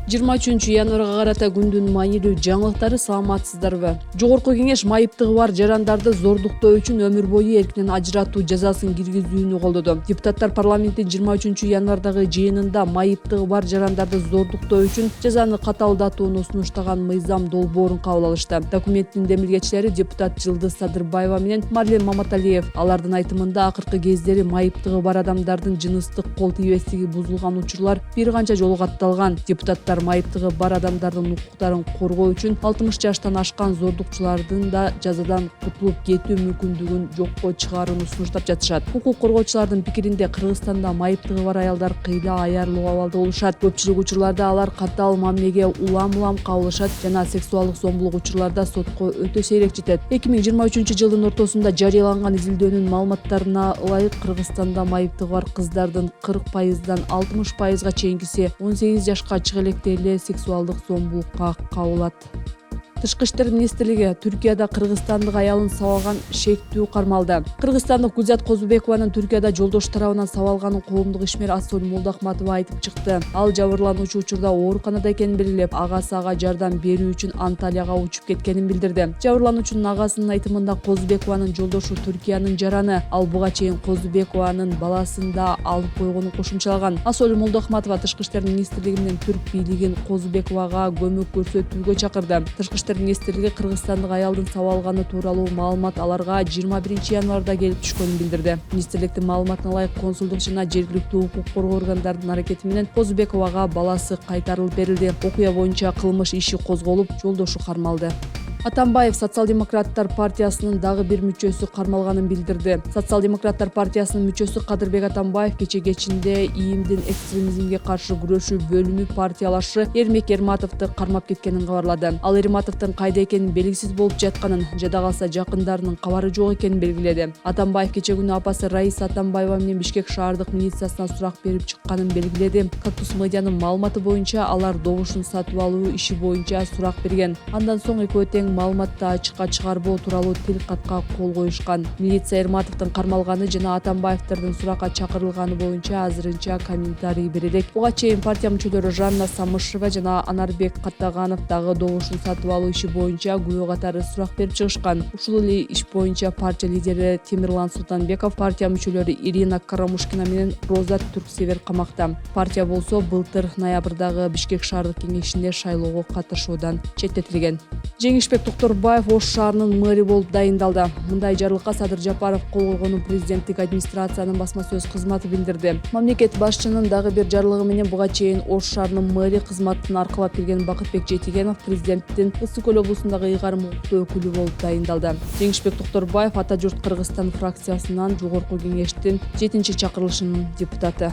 23-январга карата күндүн маанилүү жаңылыктары, саламатсыздарбы? Жогорку кеңеш майыптыгы бар жарандарды зордуктоо үчүн өмүр бою эркинен ажыратуу жазасын киргизүүнү колдоду. Депутаттар парламенттин 23-январдагы жыйынында майыптыгы бар жарандарды зордуктоо үчүн жазаны катаалдатууну сунуштаган мыйзам долбоорун кабыл алышты. Документтин демилгечилери депутат Жылдыз Садырбаева менен Марлен Маматалиев. Алардын айтымында акыркы кездери майыптыгы бар адамдардын жыныстык кол тийбестиги бузулган учурлар бир канча жолу катталган. Депутаттар майыптыгы бар адамдардын укуктарын коргоо үчүн 60 жаштан ашкан зордукчулардын да жазадан кутулуп кетүү мүмкүндүгүн жокко чыгарууну сунуштап жатышат. Укук коргоочулардын пикиринде Кыргызстанда майыптыгы бар аялдар кыйла аярлуу абалда болушат. Көпчүлүк учурларда алар катаал мамилеге улам кабылышат жана сексуалдык зомбулук учурларда сотко өтө сейрек жетет. 2023-жылдын ортосунда жарыяланган изилдөөнүн маалыматтарына ылайык Кыргызстанда майыптыгы бар кыздардын 40%дан 60%га чейинкиси 18 жашка чыга электе эле сексуалдык зомбулукка кабылат. Тышкы иштер министрлиги Түркияда кыргызстандык аялын сабаган шектүү кармалды. Кыргызстандык Гүлзат Козубекованын Түркияда жолдош тарабынан сабалганын коомдук ишмер Ассоль Молдахматова айтып чыкты. Ал жабырлануучу учурда ооруканада экенин белгилеп, агасы ага жардам берүү үчүн Анталияга учуп кеткенин билдирди. Жабырлануучунун агасынын айтымында Козубекованын жолдошу Түркиянын жараны. Ал буга чейин Козубекованын баласын да алып койгонун кошумчалаган. Ассоль Молдахматова тышкы иштер министрлиги менен түрк бийлигин Козубековага көмөк көрсөтүүгө чакырды. Министрлиги Кыргызстандык аялдын сабалганы тууралуу маалымат аларга 21-январда келип түшкөнүн билдирди. Министрликтин маалыматына ылайык консулдук жана жергиликтүү укук коргоо органдарынын аракети менен Козубековага баласы кайтарылып берилди. Окуя боюнча кылмыш иши козголуп, жолдошу кармалды. Атамбаев Социал-демократтар партиясынын дагы бир мүчөсү кармалганын билдирди. Социал-демократтар партиясынын мүчөсү Кадырбек Атамбаев кечинде ИИМдин экстремизмге каршы күрөшүү бөлүмү партиялашы Эрмек Эрматовду кармап кеткенин кабарлады. Ал Эрматовдун кайда экени белгисиз болуп жатканын, жада калса жакындарынын кабары жок экенин белгиледи. Атамбаев кече күнү апасы Раиса Атамбаева менен Бишкек шаардык милициясына сурак берип чыкканын белгиледи. Кактус медианын маалыматы боюнча алар добушун сатып алуу иши боюнча сурак берген. Андан соң экөө тең маалыматты ачыкка чыгарбоо тууралуу тил катка кол коюшкан. Милиция Эрматовдун кармалганы жана Атамбаевдин суракка чакырылганы боюнча азырынча комментарий бере элек. Буга чейин партия мүчөлөрү Жанна Самышева жана Анарбек Каттаганов дагы добушун сатып алуу иши боюнча күбө катары сурак берип чыгышкан. Ушул эле иш боюнча партия лидери Темирлан Султанбеков, партия мүчөлөрү Ирина Карамушкина менен Роза Түрксевер камакта. Партия болсо былтыр ноябрдагы Бишкек шаардык кеңешинде шайлоого катышуудан четтетилген. Жеңишбек Токторбаев Ош шаарынын мэри болуп дайындалды. Мындай жарлыкка Садыр Жапаров кол койгонун президенттик администрациянын басма сөз кызматы билдирди. Мамлекет башчынын дагы бир жарлыгы менен буга чейин Ош шаарынын мэри кызматын аркылап келген Бакытбек Жетигенов президенттин Ысык Көл облусундагы ыйгарым укуктуу өкүлү болуп дайындалды. Жеңишбек Токторбаев Ата журт Кыргызстан фракциясынан жогорку кеңештин 7-чакырылышынын депутаты.